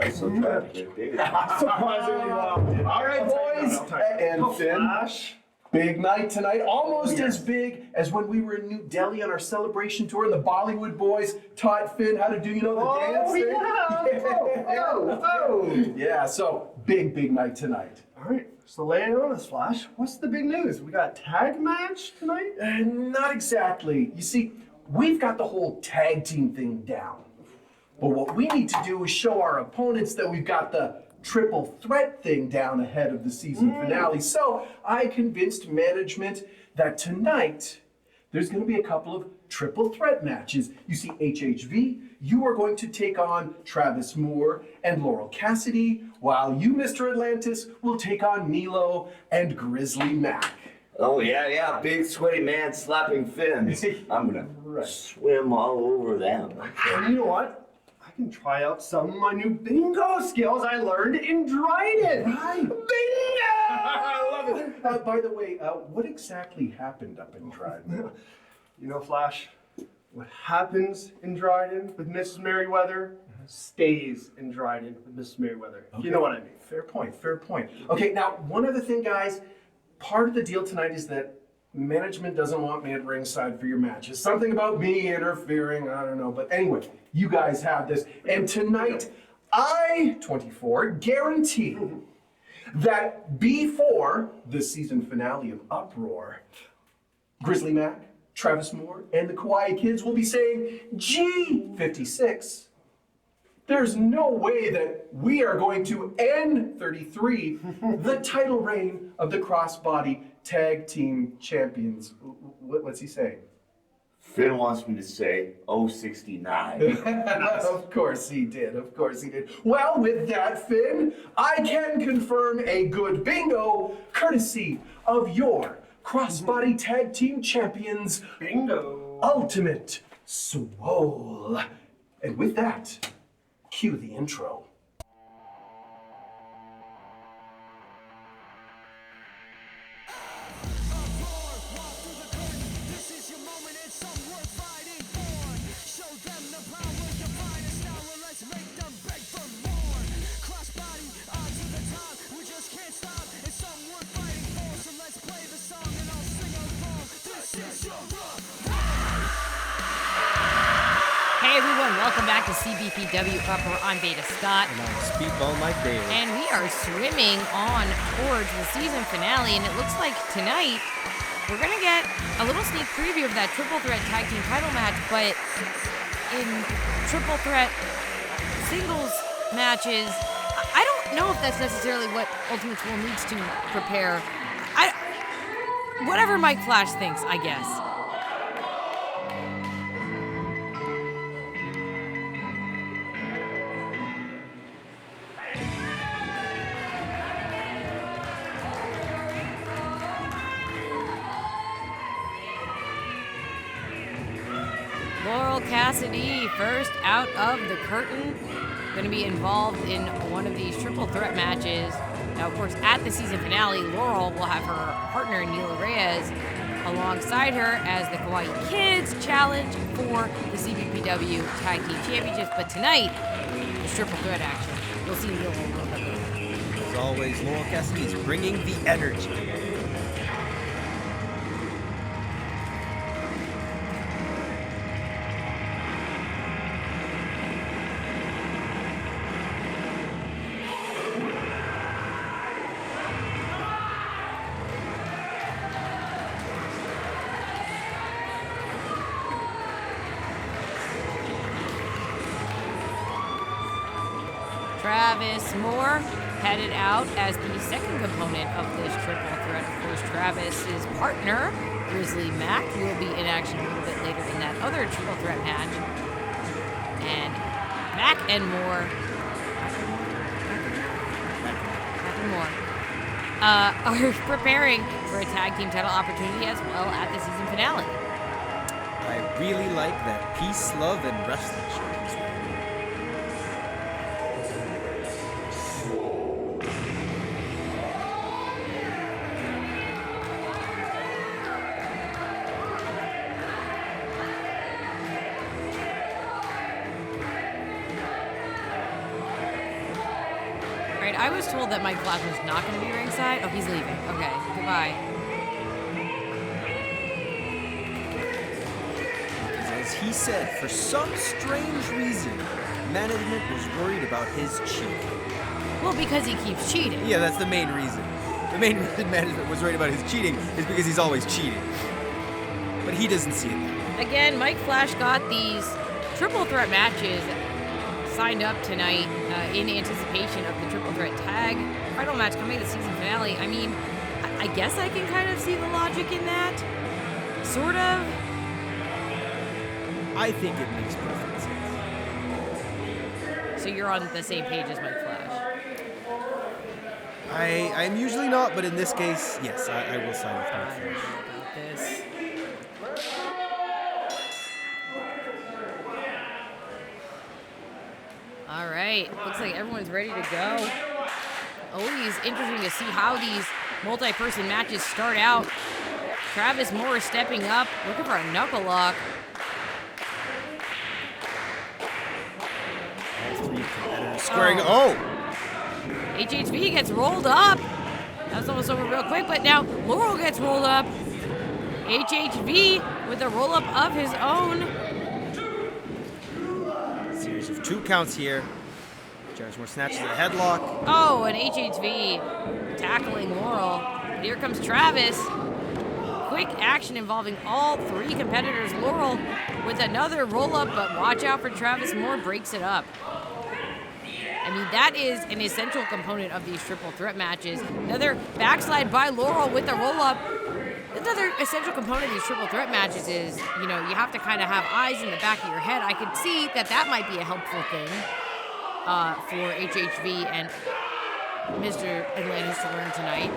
That's so tragic. Surprisingly well. All right, boys and Finn. Big night tonight, almost as big as when we were in New Delhi on our celebration tour and the Bollywood boys taught Finn how to do, the dance thing. Yeah, so big night tonight. All right, so lay it on us, Flash. What's the big news? We got a tag match tonight? Not exactly. You see, we've got the whole tag team thing down. But what we need to do is show our opponents that we've got the triple threat thing down ahead of the season finale. So I convinced management that tonight there's going to be a couple of triple threat matches. You see, HHV, you are going to take on Travis Moore and Laurel Cassidy, while you, Mr. Atlantis, will take on Milo and Grizzly Mac. Oh, yeah, big sweaty man slapping fins. I'm gonna swim all over them. And you know what? I can try out some of my new bingo skills I learned in Dryden. Right. Bingo! I love it. By the way, what exactly happened up in Dryden? You know, Flash, what happens in Dryden with Mrs. Merriweather stays in Dryden with Mrs. Merriweather. Okay. You know what I mean. Fair point. Okay, now, one other thing, guys. Part of the deal tonight is that management doesn't want me at ringside for your matches. Something about me interfering, I don't know. But anyway, you guys have this. And tonight, I, 24, guarantee that before the season finale of Uproar, Grizzly Mac, Travis Moore, and the Kawaii Kids will be saying, G56. There's no way that we are going to end 33, the title reign of the Crossbody Tag Team Champions. What's he saying? Finn wants me to say 069. Of course he did. Well, with that, Finn, I can confirm a good bingo courtesy of your Crossbody Tag Team Champions, Bingo. Ultimate Swole. And with that, cue the intro. Hey everyone, welcome back to CBPW Uproar. I'm Beta Scott. And I'm Speedball Mike Daly. And we are swimming on towards the season finale, and it looks like tonight we're going to get a little sneak preview of that triple threat tag team title match, but in triple threat singles matches, I don't know if that's necessarily what Ultimate School needs to prepare. Whatever Mike Flash thinks, I guess. Laurel Cassidy, first out of the curtain, going to be involved in one of these triple threat matches. Now, of course, at the season finale, Laurel will have her partner, Neela Reyes, alongside her as the Kawaii Kids challenge for the CBPW Tag Team Championship. But tonight, it's triple threat action. You'll see Neela a little bit later. As always, Laurel Cassidy is bringing the energy. Travis Moore headed out as the second component of this triple threat. Of course, Travis's partner, Grizzly Mac, will be in action a little bit later in that other triple threat match. And Mac and Moore are preparing for a tag team title opportunity as well at the season finale. I really like that peace, love, and wrestling shirt. Right, I was told that Mike Flash was not going to be ringside. Oh, he's leaving. Okay, goodbye. As he said, for some strange reason, management was worried about his cheating. Well, because he keeps cheating. Yeah, that's the main reason. The main reason management was worried about his cheating is because he's always cheating. But he doesn't see it. Again, Mike Flash got these triple threat matches signed up tonight in anticipation of the triple threat tag title match coming to the season finale. I mean, I guess I can kind of see the logic in that. Sort of. I think it makes perfect sense. So you're on the same page as Mike Flash. I'm usually not, but in this case, yes, I will sign with Mike Flash. About this. All right, looks like everyone's ready to go. Always interesting to see how these multi-person matches start out. Travis Moore stepping up, looking for a knuckle lock. Squaring. Oh! HHV gets rolled up. That was almost over real quick, but now Laurel gets rolled up. HHV with a roll-up of his own. Series of 2 counts here. Travis Moore snatches the headlock. Oh, and HHV tackling Laurel. Here comes Travis. Quick action involving all 3 competitors. Laurel with another roll-up, but watch out for Travis Moore, breaks it up. I mean, that is an essential component of these triple threat matches. Another backslide by Laurel with a roll-up. Another essential component of these triple threat matches is, you know, you have to kind of have eyes in the back of your head. I could see that that might be a helpful thing for HHV and Mr. Atlantis to learn tonight.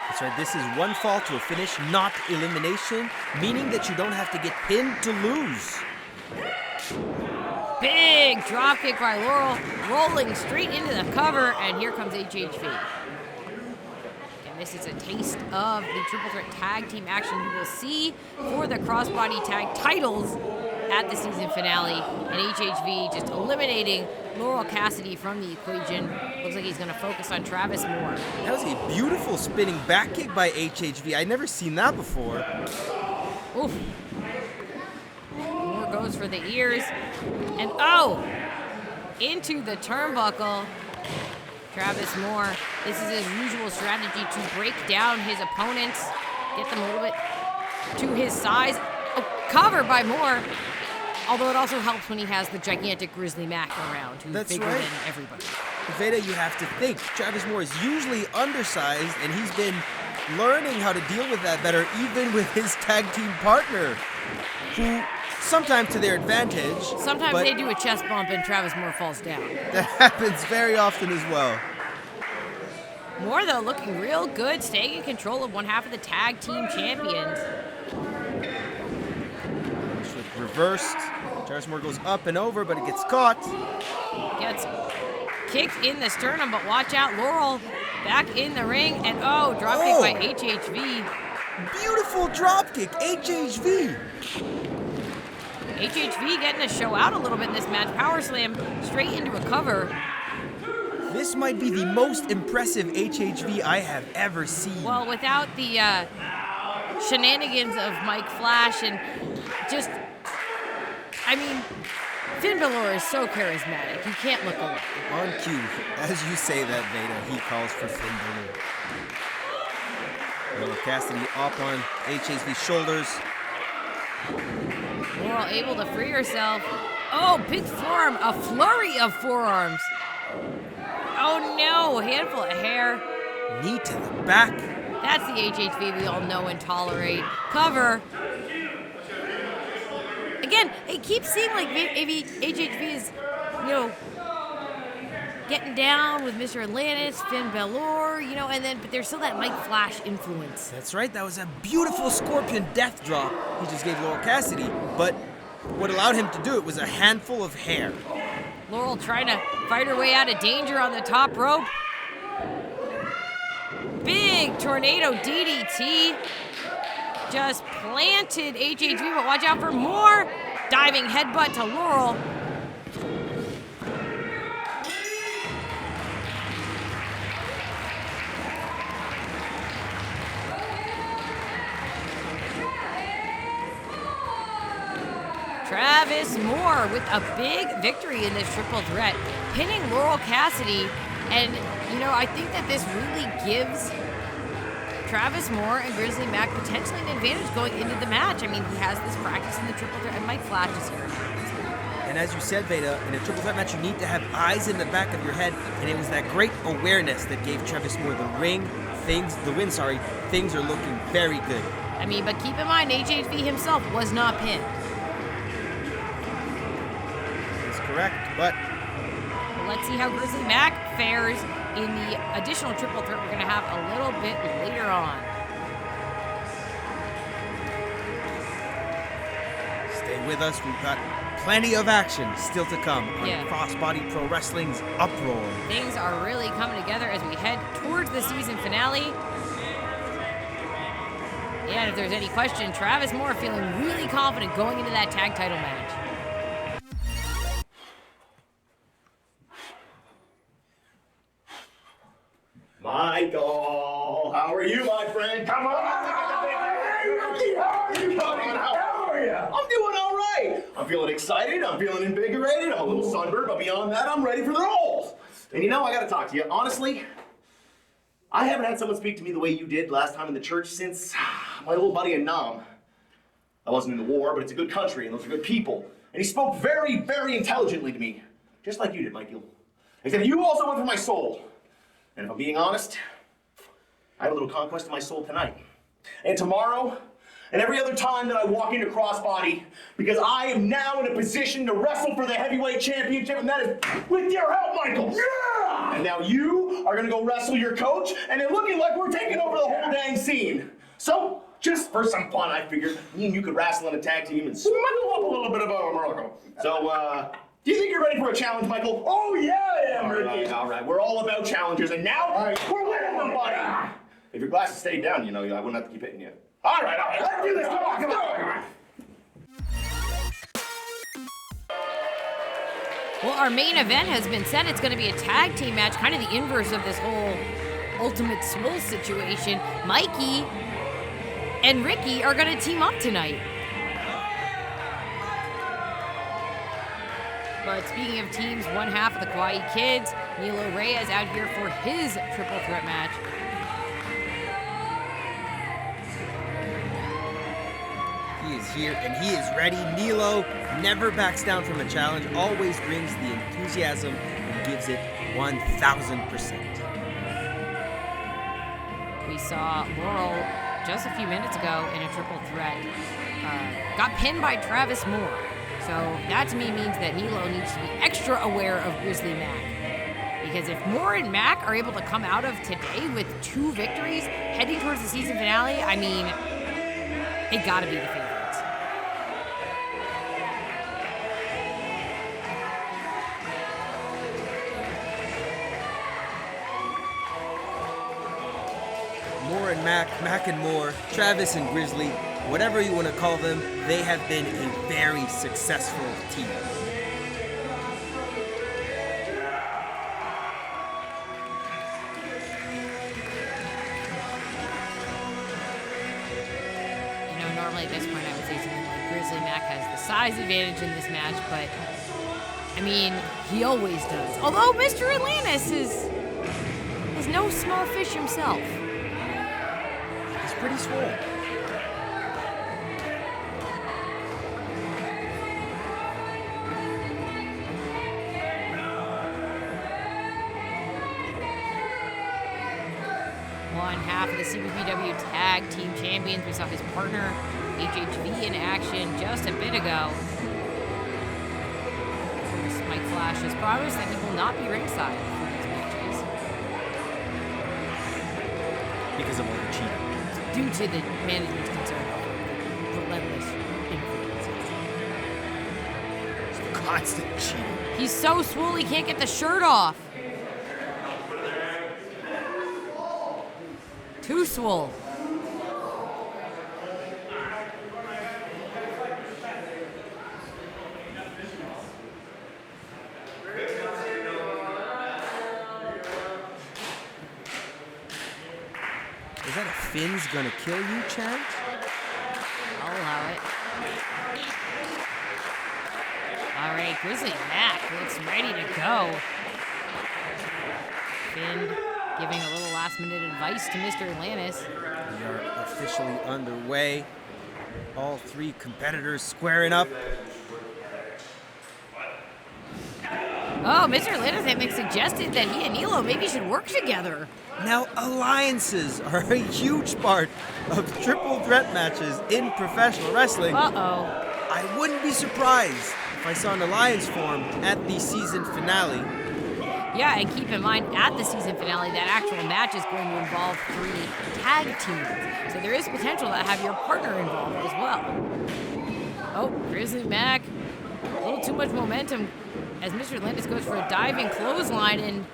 That's right, this is one fall to a finish, not elimination, meaning that you don't have to get pinned to lose. Big drop kick by Laurel, rolling straight into the cover, and here comes HHV. And this is a taste of the triple threat tag team action you will see for the crossbody tag titles at the season finale. And HHV just eliminating Laurel Cassidy from the equation. Looks like he's going to focus on Travis Moore. That was a beautiful spinning back kick by HHV. I'd never seen that before. Oof. Moore goes for the ears. And oh, into the turnbuckle. Travis Moore, this is his usual strategy to break down his opponents, get them a little bit to his size. Oh, covered by Moore. Although it also helps when he has the gigantic Grizzly Mac around, who's bigger than everybody. Veda, you have to think, Travis Moore is usually undersized, and he's been learning how to deal with that better, even with his tag team partner, who sometimes to their advantage. Sometimes they do a chest bump and Travis Moore falls down. That happens very often as well. Moore, though, looking real good, staying in control of one half of the tag team champions. Reversed. Travis Moore goes up and over, but it gets caught. Gets kicked in the sternum, but watch out. Laurel back in the ring, and oh, drop kick by HHV. Beautiful drop kick, HHV. HHV getting to show out a little bit in this match. Power slam straight into a cover. This might be the most impressive HHV I have ever seen. Well, without the shenanigans of Mike Flash and just, I mean, Finn Balor is so charismatic. You can't look away. On cue, as you say that, Veda, he calls for Finn Balor. Cassidy up on HHV's shoulders. Laurel able to free herself. Oh, big forearm, a flurry of forearms. Oh no, handful of hair. Knee to the back. That's the HHV we all know and tolerate. Cover. Again, it keeps seeming like maybe HHV is, you know, getting down with Mr. Atlantis, Finn Balor, you know, and then, but there's still that Mike Flash influence. That's right, that was a beautiful scorpion death drop he just gave Laurel Cassidy, but what allowed him to do it was a handful of hair. Laurel trying to fight her way out of danger on the top rope. Big tornado DDT. Just planted HHV, but watch out for more. Diving headbutt to Laurel. Travis Moore with a big victory in this triple threat, pinning Laurel Cassidy. And, you know, I think that this really gives Travis Moore and Grizzly Mac potentially an advantage going into the match. I mean, he has this practice in the triple threat, and Mike Flash is here. And as you said, Veda, in a triple threat match, you need to have eyes in the back of your head, and it was that great awareness that gave Travis Moore the win. Things are looking very good. I mean, but keep in mind, HHV himself was not pinned. That's correct, but Let's see how Grizzly Mac fares in the additional triple threat we're going to have a little bit later on. stay with us. We've got plenty of action still to come on Yeah. Crossbody Pro Wrestling's Uproar. Things are really coming together as we head towards the season finale. Yeah, and if there's any question, Travis Moore feeling really confident going into that tag title match. Michael, how are you, my friend? Come on! Hey, Ricky, how are you, buddy? How are you? I'm doing all right. I'm feeling excited. I'm feeling invigorated. I'm a little sunburned, but beyond that, I'm ready for the rolls. And you know, I gotta talk to you. Honestly, I haven't had someone speak to me the way you did last time in the church since my old buddy Anam. I wasn't in the war, but it's a good country, and those are good people. And he spoke very, very intelligently to me, just like you did, Michael. Except you also went for my soul. And if I'm being honest, I have a little conquest of my soul tonight. And tomorrow, and every other time that I walk into Crossbody, because I am now in a position to wrestle for the heavyweight championship, and that is with your help, Michael. Yeah! And now you are gonna go wrestle your coach, and it's looking like we're taking over the whole dang scene. So, just for some fun, I figured me and you could wrestle in a tag team and smuggle up a little bit of a miracle. So, do you think you're ready for a challenge, Michael? Oh, yeah, I am, Ricky. All right. We're all about challenges, and now we're winning them, buddy. If your glasses stayed down, you know, I wouldn't have to keep hitting you. All right. Let's do this. Come on. Well, our main event has been set. It's going to be a tag team match, kind of the inverse of this whole Ultimate Swole situation. Mikey and Ricky are going to team up tonight. But speaking of teams, one half of the Kauai Kids, Milo Reyes out here for his triple threat match. He is here and he is ready. Milo never backs down from a challenge, always brings the enthusiasm and gives it 1,000%. We saw Laurel just a few minutes ago in a triple threat. Got pinned by Travis Moore. So that to me means that Milo needs to be extra aware of Grizzly Mac. Because if Moore and Mac are able to come out of today with 2 victories, heading towards the season finale, I mean, they gotta be the favorites. Moore and Mac and Moore, Travis and Grizzly, whatever you want to call them, they have been a very successful team. You know, normally at this point I would say something like Grizzly Mac has the size advantage in this match, but I mean, he always does. Although Mr. Atlantis is no small fish himself. He's pretty swole. One half of the CBPW Tag Team Champions. We saw his partner, HHV, in action just a bit ago. Of course, Mike Flash has promised that he will not be ringside for these matches Because of all the cheating. due to the management's concern over the relentless interference. Constant cheating. He's so swole he can't get the shirt off. Too swole. Is that a Finn's gonna kill you chant? I'll allow it. but Grizzly Mac looks ready to go. Finn giving a little last-minute advice to Mr. Atlantis. We are officially underway. All three competitors squaring up. Oh, Mr. Atlantis had suggested that he and Nilo maybe should work together. Now, alliances are a huge part of triple threat matches in professional wrestling. Uh-oh. I wouldn't be surprised if I saw an alliance form at the season finale. Yeah, and keep in mind, at the season finale, that actual match is going to involve 3 tag teams. So there is potential to have your partner involved as well. Oh, Grizzly Mac, a little too much momentum as Mr. Atlantis goes for a diving clothesline, and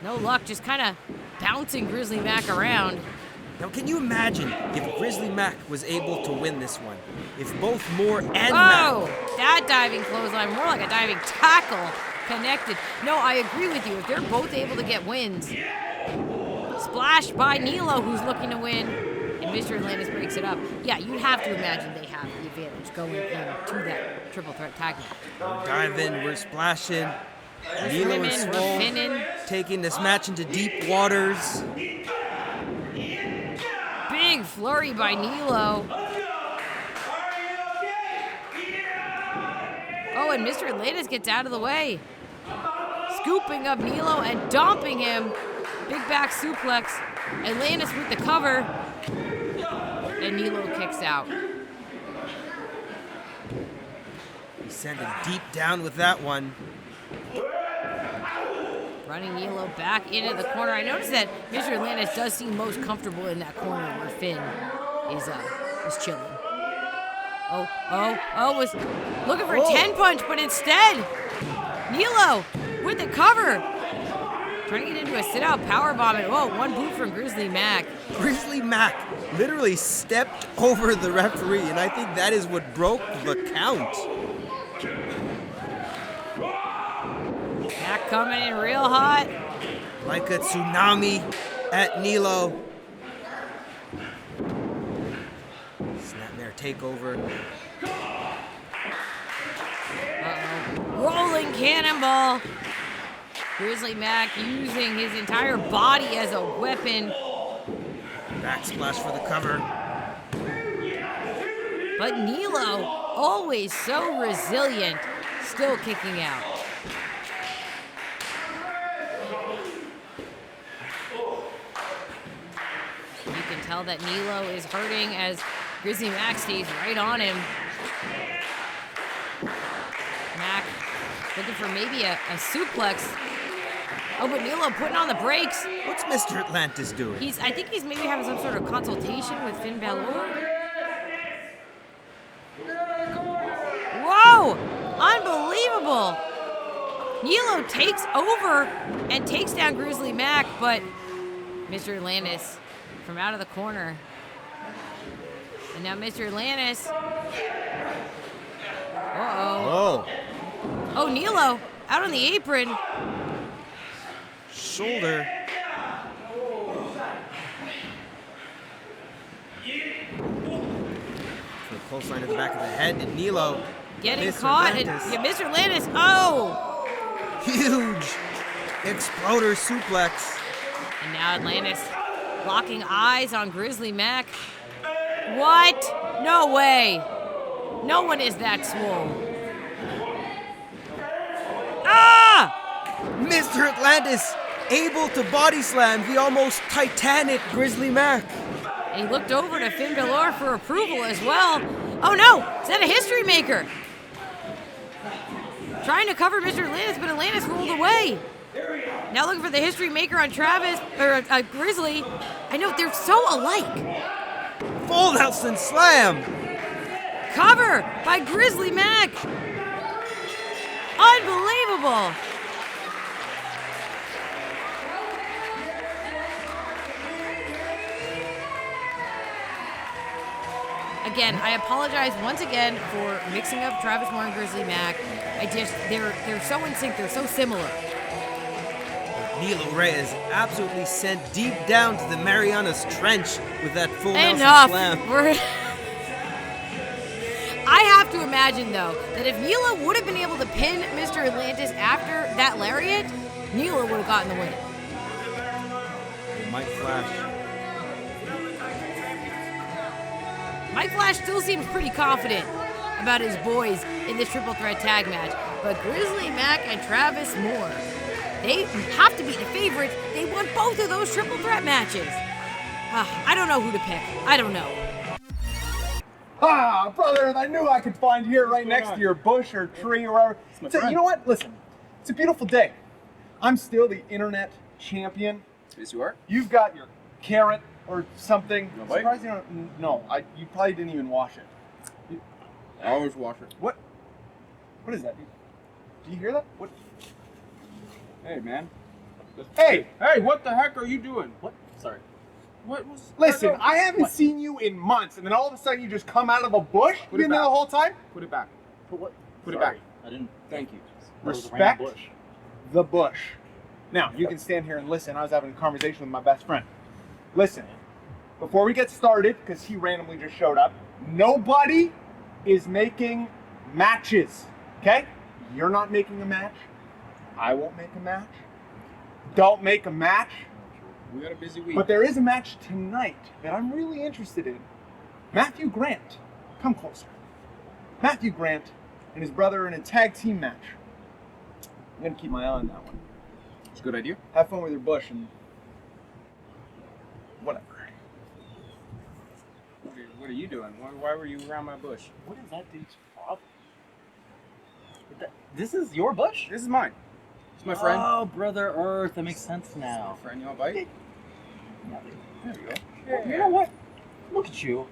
no luck, just kind of bouncing Grizzly Mac around. Now, can you imagine if Grizzly Mac was able to win this one? If both Moore and Oh, Mac... that diving clothesline, more like a diving tackle connected. No, I agree with you. If they're both able to get wins. Splash by Nilo, who's looking to win, and Mr. Atlantis breaks it up. Yeah, you'd have to imagine they have the advantage going into that triple threat tag match. We're diving, we're splashing. We're Nilo swimming, and we're Swole finning. taking this match into deep waters. Big flurry by Nilo. Oh, and Mr. Atlantis gets out of the way. Scooping up Nilo and dumping him. Big back suplex. Atlantis with the cover. And Nilo kicks out. He sent him deep down with that one. Running Nilo back into the corner. I noticed that Mr. Atlantis does seem most comfortable in that corner where Finn is chilling. Was looking for a 10 punch, but instead, Nilo with the cover. Trying to get into a sit-out powerbomb, and one boot from Grizzly Mac. Grizzly Mac literally stepped over the referee, and I think that is what broke the count. Mac coming in real hot. Like a tsunami at Nilo. Snapmare takeover. Uh-oh. Rolling cannonball. Grizzly Mac using his entire body as a weapon. Backsplash for the cover. But Nilo, always so resilient, still kicking out. You can tell that Nilo is hurting as Grizzly Mac stays right on him. Mac looking for maybe a suplex. Oh, but Nilo putting on the brakes. What's Mr. Atlantis doing? I think he's maybe having some sort of consultation with Finn Balor. Whoa! Unbelievable! Nilo takes over and takes down Grizzly Mac, but Mr. Atlantis from out of the corner. And now Mr. Atlantis. Uh-oh. Oh, Oh, Nilo out on the apron. shoulder. For a close line to the back of the head, and Nilo. Getting Mr. caught. And, Atlantis. Mr. Atlantis. Oh! Huge exploder suplex. And now Atlantis locking eyes on Grizzly Mac. What? No way. No one is that swole. Ah! Mr. Atlantis able to body slam the almost titanic Grizzly Mac. And he looked over to Finn Balor for approval as well. Oh no! Is that a history maker? Trying to cover Mr. Atlantis, but Atlantis rolled away. Now looking for the history maker on Travis, or Grizzly. I know, they're so alike. Full Nelson slam. Cover by Grizzly Mac. Unbelievable. Again, I apologize once again for mixing up Travis Moore and Grizzly Mac. They're so in sync, they're so similar. Nilo Reyes absolutely sent deep down to the Marianas Trench with that full Nelson Enough. slam. I have have to imagine, though, that if Neela would have been able to pin Mr. Atlantis after that lariat, Neela would have gotten the win. Mike Flash. Mike Flash still seems pretty confident about his boys in this triple threat tag match, but Grizzly Mac and Travis Moore, they have to be the favorites. They won both of those triple threat matches. I don't know who to pick. I don't know. Ah, brother, I knew I could find you here right next to your bush or tree or wherever. So, you know what? Listen, it's a beautiful day. I'm still the internet champion. Yes, you are. You've got your carrot or something. You wanna bite? Surprised you don't. No, you probably didn't even wash it. I always wash it. What? What is that? Do you hear that? What? Hey, man. Hey! Hey, what the heck are you doing? What? Sorry. What was... Listen, I haven't seen you in months, and then all of a sudden you just come out of a bush. Put You it been there back. the whole time? Put it back. Put what? Put it Sorry. back. I didn't. Thank you. That was a random Respect bush. the bush. Now, you can stand here and listen. I was having a conversation with my best friend. Listen, before we get started, because he randomly just showed up, nobody is making matches, okay? You're not making a match. I won't make a match. Don't make a match. We got a busy week. But there is a match tonight that I'm really interested in. Matthew Grant, come closer. Matthew Grant and his brother in a tag team match. I'm gonna keep my eye on that one. It's a good idea. Have fun with your bush and whatever. What are you doing? Why were you around my bush? What is that dude's problem? This is your bush? This is mine. It's my friend. Oh, Brother Earth. That makes sense now. My friend, you want a bite? There we go. You know what? Look at you.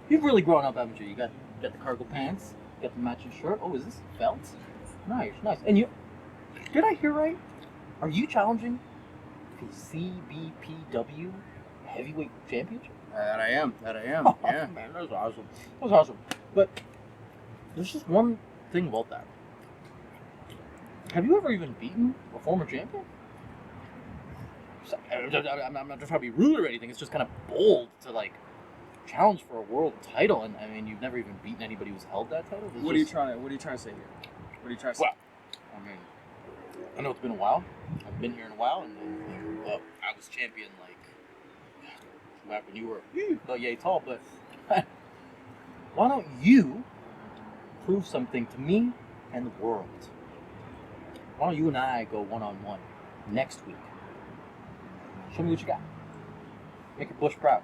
You've really grown up, haven't you? You got the cargo pants, you got the matching shirt. Oh, is this felt? Nice, nice. And you, did I hear right? Are you challenging for the CBPW Heavyweight Championship? That I am. Oh, Yeah. man, that's awesome. That's awesome. But there's just one thing about that. Have you ever even beaten a former champion? I'm not just trying to be rude or anything. It's just kind of bold to like challenge for a world title, and I mean, you've never even beaten anybody who's held that title. What are you trying to say here? What are you trying to say? Well, I mean, I know it's been a while. I've been here in a while, and I was champion like back when you were about yay tall. But why don't you prove something to me and the world? Why don't you and I go one-on-one next week? Show me what you got. Make your bush proud.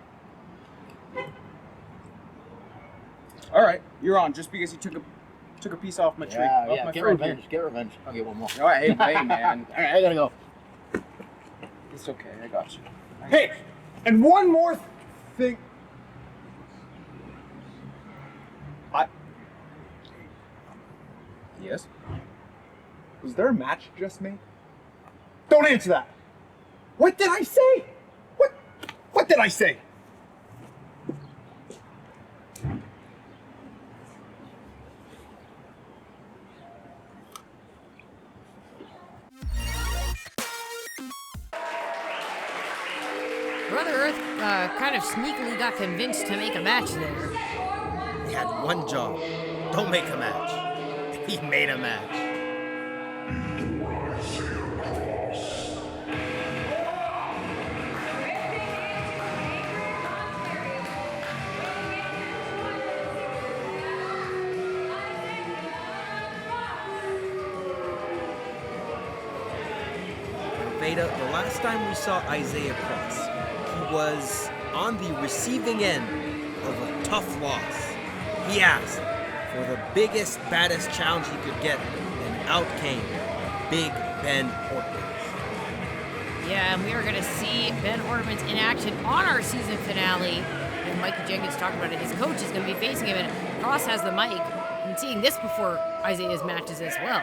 All right, you're on. Just because you took a piece off my tree. Off Yeah, my get fruit revenge. Get revenge. I'll get one more. Here. All right, hey, man. All right, I gotta go. It's okay. I got you. Hey, and one more thing. Yes. Was there a match just made? Don't answer that. What did I say? What did I say? Brother Earth kind of sneakily got convinced to make a match there. He had one job. Don't make a match. He made a match. Veda, the last time we saw Isaiah Cross, he was on the receiving end of a tough loss. He asked for the biggest, baddest challenge he could get, and out came Big Ben Ortmanns. Yeah, and we are going to see Ben Ortmanns in action on our season finale. And Mikey Jenkins talked about it. His coach is going to be facing him, and Cross has the mic. I'm seeing this before Isaiah's matches as well.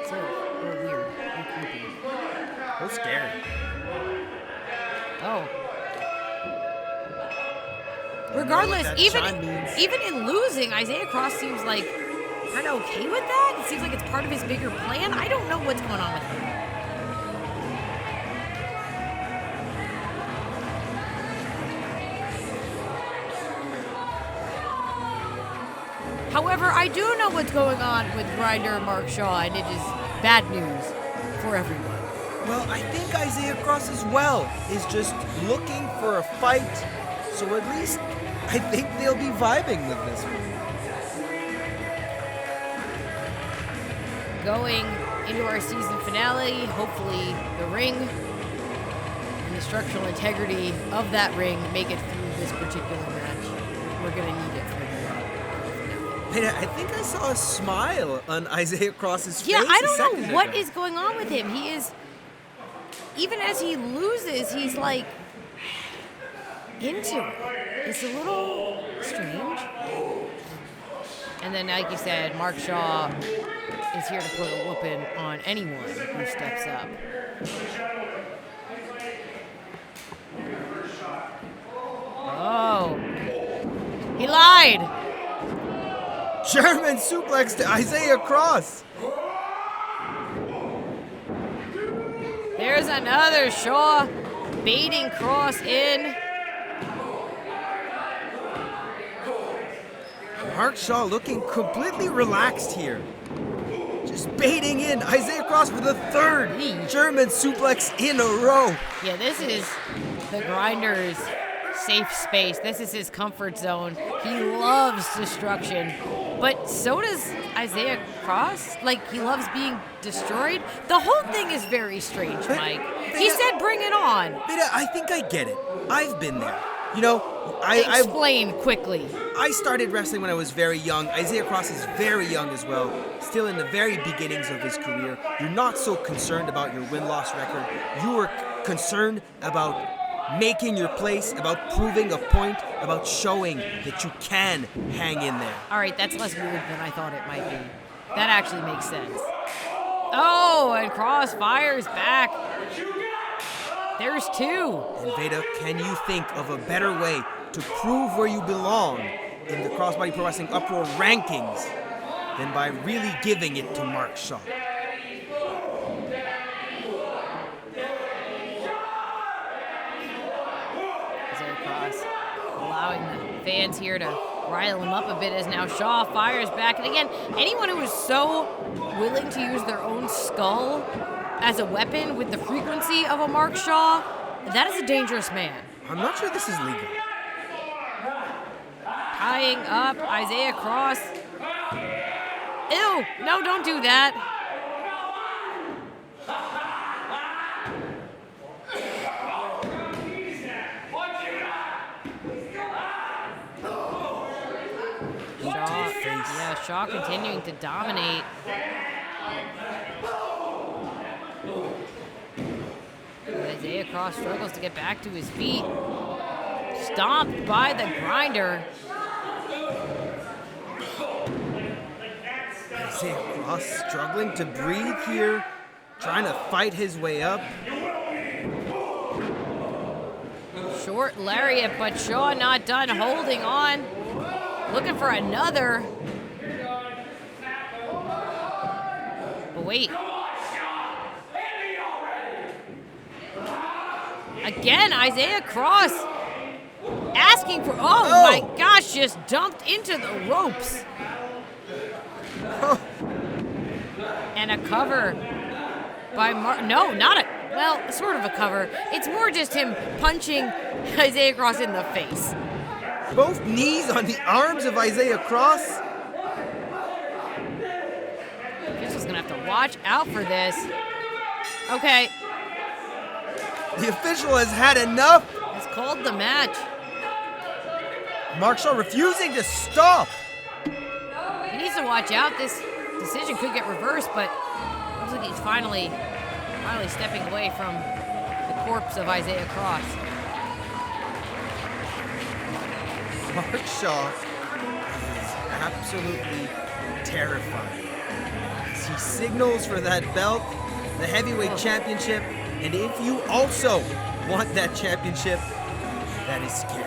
It's a little weird. A little creepy. So scary. Oh. Regardless, that even chime means. in losing, Isaiah Cross seems like kind of okay with that. It seems like it's part of his bigger plan. I don't know what's going on with him. However, I do know what's going on with Grinder and Mark Shaw, and it is bad news for everyone. Well, I think Isaiah Cross as well is just looking for a fight, so at least I think they'll be vibing with this one. Going into our season finale, hopefully the ring and the structural integrity of that ring make it through this particular match. We're going to need it for the finale. Wait, I think I saw a smile on Isaiah Cross's face. Yeah, I a don't second know what ago. is going on with him. He is, even as he loses, he's like into it. It's a little strange. And then, like you said, Mark Shaw is here to put a whooping on anyone who steps up. Oh. He lied. German suplex to Isaiah Cross. There's another Shaw baiting Cross in. Mark Shaw looking completely relaxed here. Just baiting in Isaiah Cross for the third German suplex in a row. Yeah, this is the Grinder's safe space. This is his comfort zone. He loves destruction. But so does Isaiah Cross. Like, he loves being destroyed. The whole thing is very strange, Mike. He said bring it on. Beta, I think I get it. I've been there. You know, Explain quickly. I started wrestling when I was very young. Isaiah Cross is very young as well, still in the very beginnings of his career. You're not so concerned about your win-loss record. You are concerned about making your place, about proving a point, about showing that you can hang in there. All right, that's less weird than I thought it might be. That actually makes sense. Oh, and Cross fires back. There's two. And Veda, can you think of a better way to prove where you belong in the Crossbody Pro Wrestling Uproar rankings than by really giving it to Mark Shaw? Isaiah Cross allowing the fans here to rile him up a bit as now Shaw fires back. And again, anyone who is so willing to use their own skull as a weapon with the frequency of a Mark Shaw, that is a dangerous man. I'm not sure this is legal. Tying up Isaiah Cross. Ew, no, don't do that. Shaw continuing to dominate. Isaiah Cross struggles to get back to his feet. Stomped by the Grinder. Isaiah Cross struggling to breathe here, trying to fight his way up. Short lariat, but Shaw not done holding on. Looking for another. But wait. Again, Isaiah Cross asking for, oh my gosh, just dumped into the ropes. And a cover by no, not a, well, sort of a cover. It's more just him punching Isaiah Cross in the face. Both knees on the arms of Isaiah Cross. Official's gonna have to watch out for this. Okay. The official has had enough. It's called the match. Mark Shaw refusing to stop. He needs to watch out. This decision could get reversed, but looks like he's finally stepping away from the corpse of Isaiah Cross. Mark Shaw is absolutely terrifying. As he signals for that belt, the heavyweight championship, and if you also want that championship, that is scary.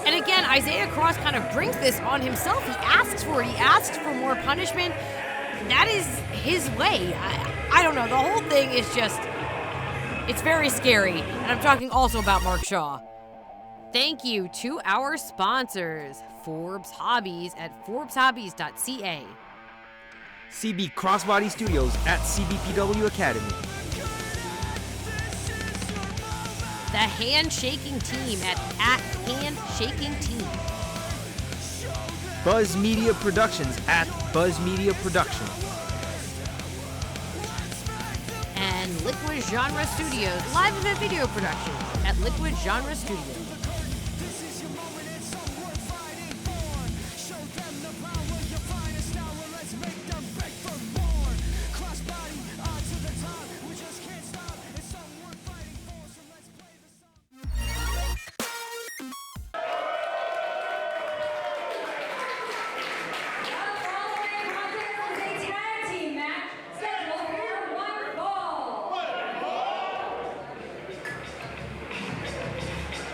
And again, Isaiah Cross kind of brings this on himself. He asks for it. He asks for more punishment. That is his way. I don't know. The whole thing is just, it's very scary. And I'm talking also about Mark Shaw. Thank you to our sponsors, Forbes Hobbies at forbeshobbies.ca. CB Crossbody Studios at CBPW Academy. The Handshaking Team at Handshaking Team. Buzz Media Productions at Buzz Media Productions. And Liquid Genre Studios, live event video production at Liquid Genre Studios.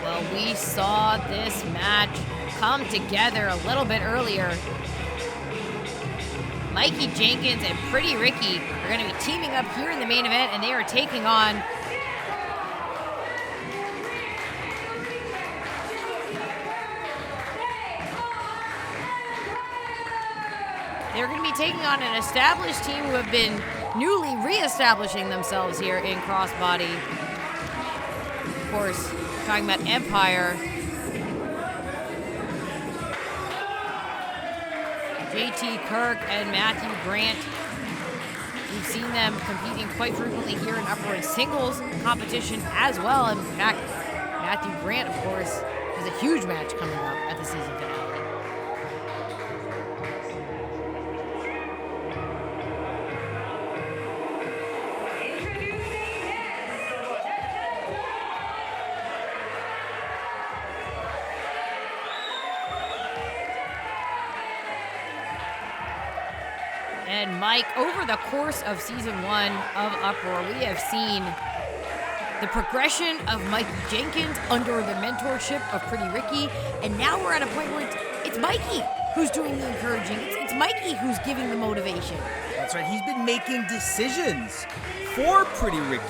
Well, we saw this match come together a little bit earlier. Mikey Jenkins and Pretty Ricky are going to be teaming up here in the main event, and they are taking on an established team who have been newly re-establishing themselves here in Crossbody. Of course, talking about Empire. JT Kirk and Matthew Grant. We've seen them competing quite frequently here in Uproar in singles competition as well. In fact, Matthew Grant, of course, has a huge match coming up at the season finale. And Mike, over the course of season 1 of Uproar, we have seen the progression of Mikey Jenkins under the mentorship of Pretty Ricky, and now we're at a point where it's Mikey who's doing the encouraging. It's Mikey who's giving the motivation. That's right, he's been making decisions for Pretty Ricky,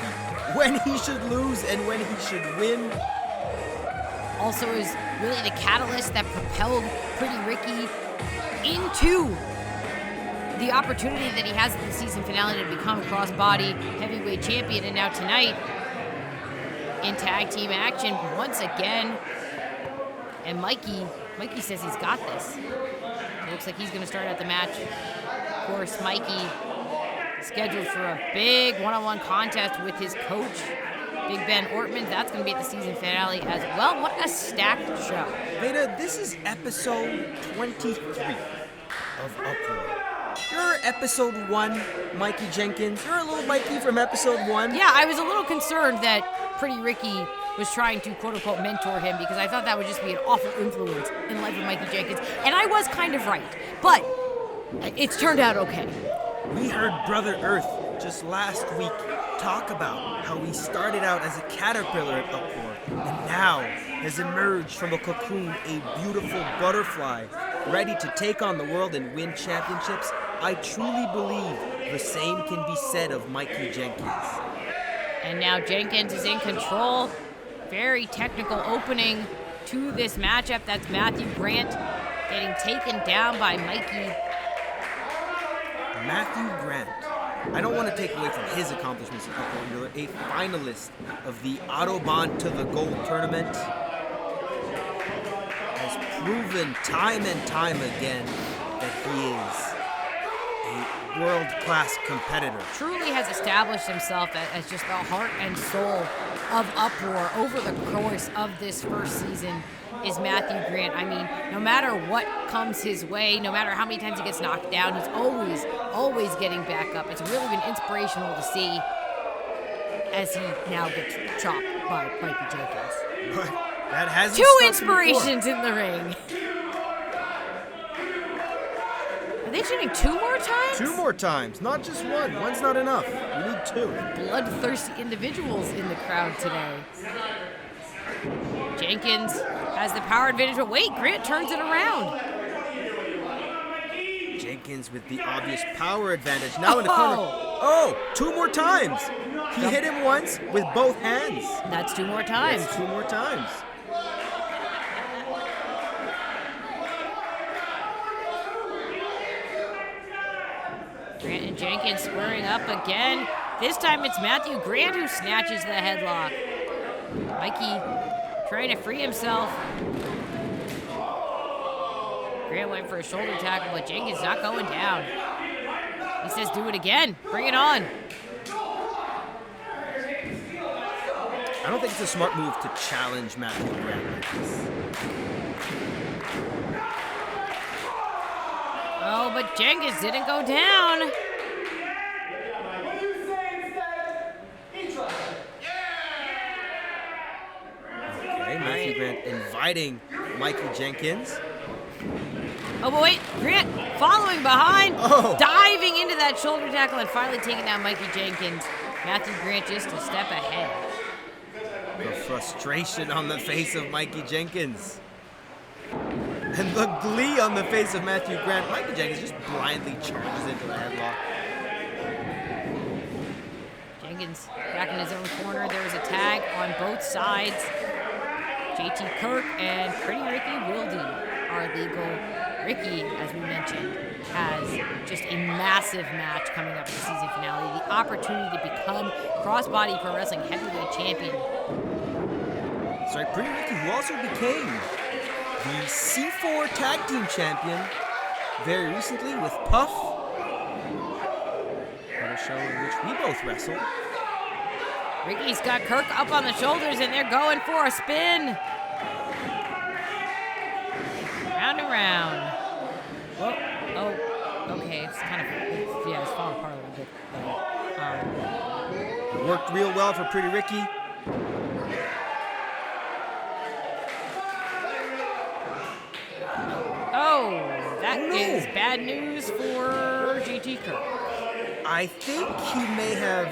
when he should lose and when he should win. Also is really the catalyst that propelled Pretty Ricky into the opportunity that he has at the season finale to become crossbody heavyweight champion. And now tonight, in tag team action once again. And Mikey says he's got this. It looks like he's going to start out the match. Of course, Mikey scheduled for a big one-on-one contest with his coach, Big Ben Ortman. That's going to be at the season finale as well. What a stacked show. Veda, this is episode 23 of Uproar. You're episode 1, Mikey Jenkins. You're a little Mikey from episode 1. Yeah, I was a little concerned that Pretty Ricky was trying to quote-unquote mentor him, because I thought that would just be an awful influence in the life of Mikey Jenkins. And I was kind of right, but it's turned out okay. We heard Brother Earth just last week talk about how he started out as a caterpillar at Uproar and now has emerged from a cocoon, a beautiful butterfly, ready to take on the world and win championships. I truly believe the same can be said of Mikey Jenkins. And now Jenkins is in control. Very technical opening to this matchup. That's Matthew Grant getting taken down by Mikey. Matthew Grant. I don't want to take away from his accomplishments at Uproar. You're a finalist of the Autobahn to the Gold tournament. Has proven time and time again that he is a world-class competitor. Truly has established himself as just the heart and soul of Uproar over the course of this first season is Matthew Grant. I mean, no matter what comes his way, no matter how many times he gets knocked down, he's always getting back up. It's really been inspirational to see as he now gets chopped by Mikey Jenkins. But that hasn't Two stopped inspirations in the ring. Are they shooting 2 more times? 2 more times, not just one. One's not enough. We need 2. Bloodthirsty individuals in the crowd today. Jenkins has the power advantage, but wait, Grant turns it around. Jenkins with the obvious power advantage. Now in the corner. Oh, 2 more times. He hit him once with both hands. That's 2 more times. That's 2 more times. Grant and Jenkins squaring up again. This time it's Matthew Grant who snatches the headlock. Mikey trying to free himself. Grant went for a shoulder tackle, but Jenkins not going down. He says, do it again. Bring it on. I don't think it's a smart move to challenge Matthew Grant like this. Oh, but Jenkins didn't go down. Okay, Matthew Grant inviting Mikey Jenkins. Oh, but wait, Grant following behind, Oh. diving into that shoulder tackle and finally taking down Mikey Jenkins. Matthew Grant just a step ahead. The frustration on the face of Mikey Jenkins. And the glee on the face of Matthew Grant. Mikey Jenkins just blindly charges into the headlock. Jenkins back in his own corner. There was a tag on both sides. JT Kirk and Pretty Ricky Willdy are legal. Ricky, as we mentioned, has just a massive match coming up in the season finale. The opportunity to become Crossbody Pro Wrestling Heavyweight Champion. That's right, Pretty Ricky, who also became the C4 Tag Team Champion very recently with Puff. At a show in which we both wrestled. Ricky's got Kirk up on the shoulders and they're going for a spin. Round and round. Whoa. Oh, okay. It's kind of, it's falling apart a little bit. Worked real well for Pretty Ricky. Oh, that is bad news for JT Kirk. I think he may have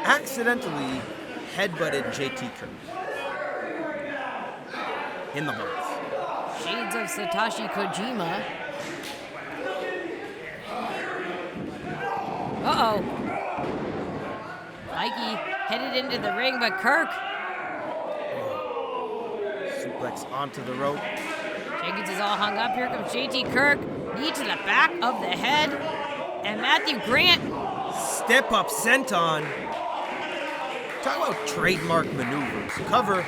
accidentally headbutted JT Kirk in the balls. Shades of Satoshi Kojima. Uh-oh. Mikey headed into the ring, but Kirk. Suplex onto the rope. Jenkins is all hung up. Here comes JT Kirk. Knee to the back of the head. And Matthew Grant. Step up senton. Talk about trademark maneuvers. Cover.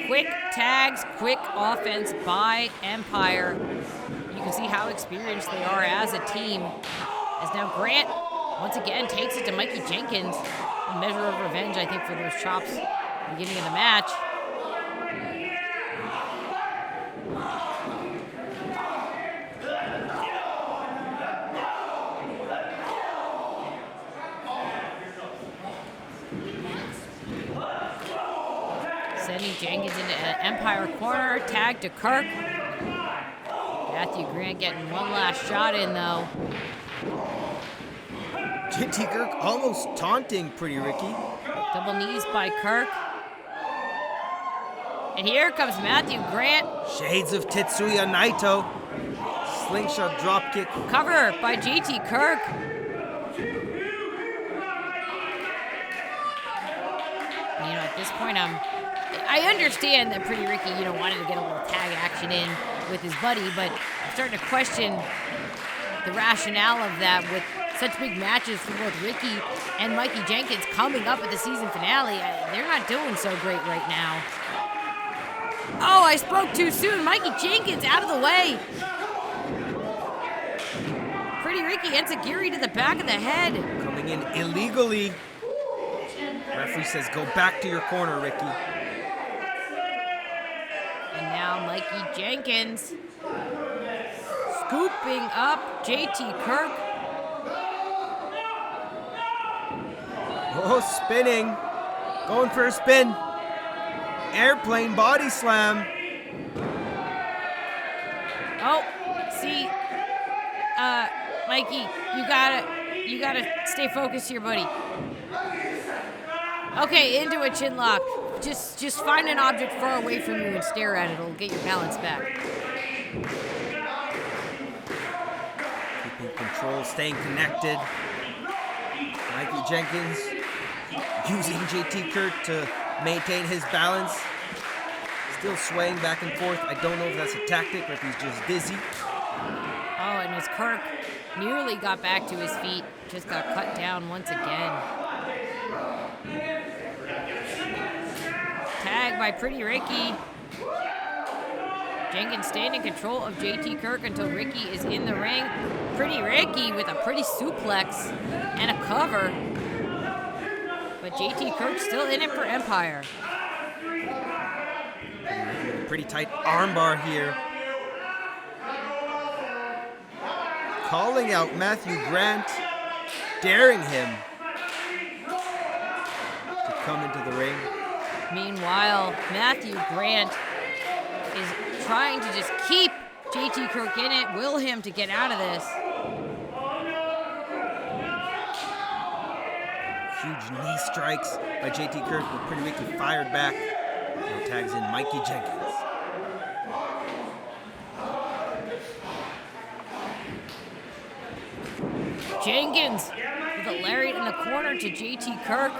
Quick tags, quick offense by Empire. You can see how experienced they are as a team. As now Grant, once again, takes it to Mikey Jenkins. A measure of revenge, I think, for those chops at the beginning of the match. Sending Jenkins into an Empire corner, tag to Kirk. Matthew Grant getting one last shot in, though. JT Kirk almost taunting Pretty Ricky. Double knees by Kirk. And here comes Matthew Grant. Shades of Tetsuya Naito. Slingshot dropkick. Cover by JT Kirk. You know, at this point, I understand that Pretty Ricky, wanted to get a little tag action in with his buddy, but I'm starting to question the rationale of that with such big matches for both Ricky and Mikey Jenkins coming up at the season finale. They're not doing so great right now. Oh, I spoke too soon. Mikey Jenkins out of the way. Pretty Ricky enziguri to the back of the head. Coming in illegally. Referee says, go back to your corner, Ricky. And now Mikey Jenkins scooping up JT Kirk. Oh, spinning. Going for a spin. Airplane body slam. Oh, see, Mikey, you gotta stay focused here, buddy. Okay, into a chin lock. Just find an object far away from you and stare at it. It'll get your balance back. Keeping control, staying connected. Mikey Jenkins using JT Kirk to maintain his balance. Still swaying back and forth. I don't know if that's a tactic or if he's just dizzy. Oh, and and as Kirk nearly got back to his feet, just got cut down once again. Tag by Pretty Ricky. Jenkins staying in control of JT Kirk until Ricky is in the ring. Pretty Ricky with a pretty suplex and a cover. But JT Kirk still in it for Empire. Pretty tight armbar here. Calling out Matthew Grant, daring him to come into the ring. Meanwhile, Matthew Grant is trying to just keep JT Kirk in it, will him to get out of this. Huge knee strikes by JT Kirk, but Pretty Ricky fired back. Now tags in Mikey Jenkins. Jenkins with a lariat in the corner to JT Kirk.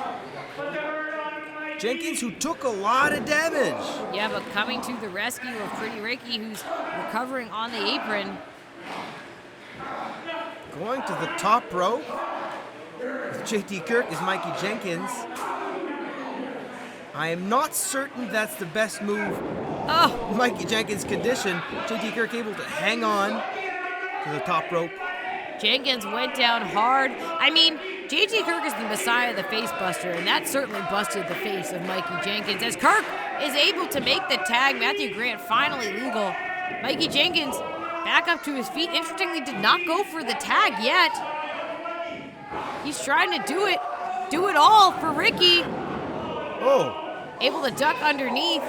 Jenkins, who took a lot of damage. Yeah, but coming to the rescue of Pretty Ricky, who's recovering on the apron. Going to the top rope with JT Kirk is Mikey Jenkins. I am not certain that's the best move. Oh, Mikey Jenkins' condition. JT Kirk able to hang on to the top rope. Jenkins went down hard. I mean, JT Kirk is the messiah of the face buster, and that certainly busted the face of Mikey Jenkins. As Kirk is able to make the tag, Matthew Grant finally legal. Mikey Jenkins back up to his feet. Interestingly, did not go for the tag yet. He's trying to do it all for Ricky. Oh, Able to duck underneath,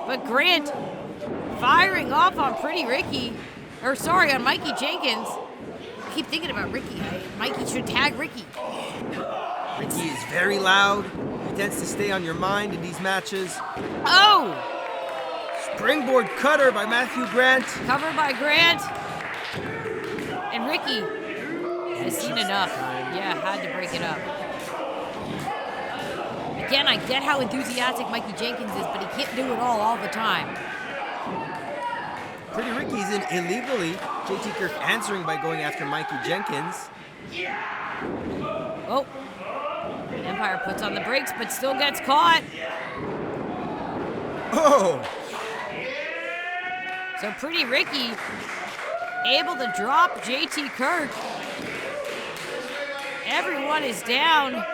but Grant firing off on Pretty Ricky, on Mikey Jenkins. I keep thinking about Ricky. Mikey should tag Ricky. Ricky is very loud. He tends to stay on your mind in these matches. Oh! Springboard cutter by Matthew Grant. Cover by Grant. And Ricky has seen enough. Yeah, had to break it up. Again, I get how enthusiastic Mikey Jenkins is, but he can't do it all the time. Pretty Ricky's in illegally. JT Kirk answering by going after Mikey Jenkins. Oh. Empire puts on the brakes, but still gets caught. Oh! So Pretty Ricky able to drop JT Kirk. Everyone is down.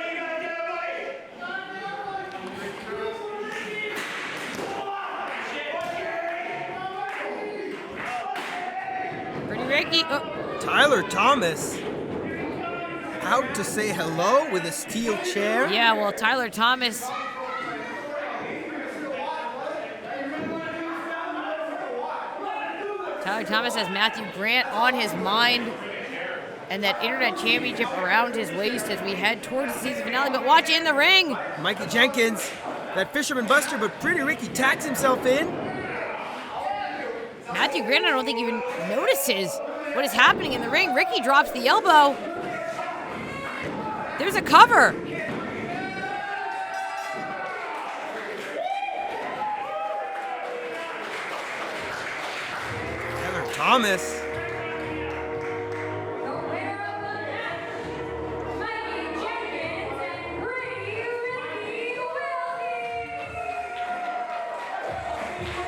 Pretty Ricky. Oh. Tyler Thomas out to say hello with a steel chair. Yeah, well, Tyler Thomas. Tyler Thomas has Matthew Grant on his mind and that Internet Championship around his waist as we head towards the season finale. But watch in the ring. Mikey Jenkins, that Fisherman Buster, but Pretty Ricky tags himself in. Matthew Grant, I don't think even notices what is happening in the ring. Ricky drops the elbow. There's a cover. Tyler Thomas.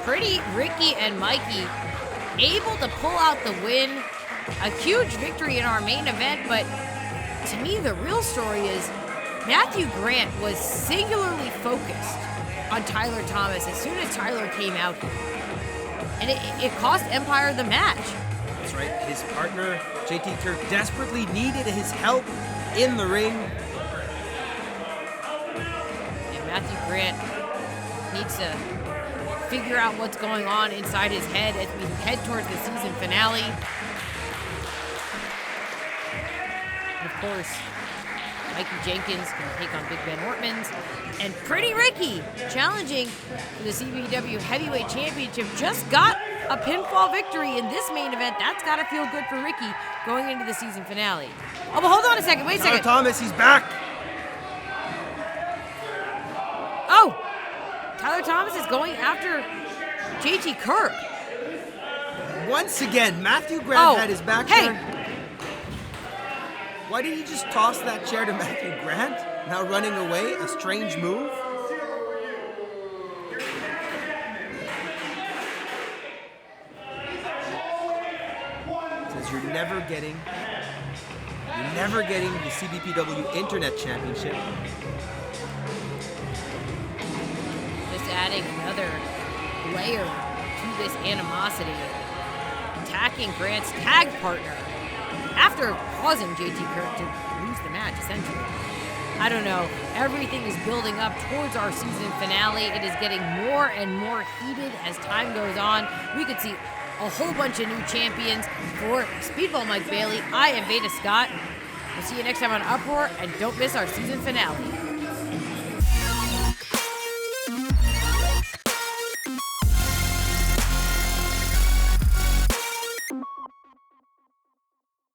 Pretty Ricky and Mikey able to pull out the win. A huge victory in our main event, but to me, the real story is Matthew Grant was singularly focused on Tyler Thomas as soon as Tyler came out. And it cost Empire the match. That's right. His partner, JT Kirk, desperately needed his help in the ring. And Matthew Grant needs to figure out what's going on inside his head as we head towards the season finale. And of course, Mikey Jenkins can take on Big Ben Ortmans. And Pretty Ricky challenging for the CBPW Heavyweight Championship. Just got a pinfall victory in this main event. That's got to feel good for Ricky going into the season finale. Oh, but hold on a second. Wait a Tyler second. Thomas, he's back. Oh! Tyler Thomas is going after JT Kirk. Once again, Matthew Grant had his back turned. Hey, Why did he just toss that chair to Matthew Grant? Now running away, a strange move. Says you're never getting the CBPW Internet Championship. Just adding another layer to this animosity. Attacking Grant's tag partner after causing JT Kirk to lose the match, essentially. I don't know. Everything is building up towards our season finale. It is getting more and more heated as time goes on. We could see a whole bunch of new champions. For Speedball Mike Bailey, I am Beta Scott. We'll see you next time on Uproar, and don't miss our season finale.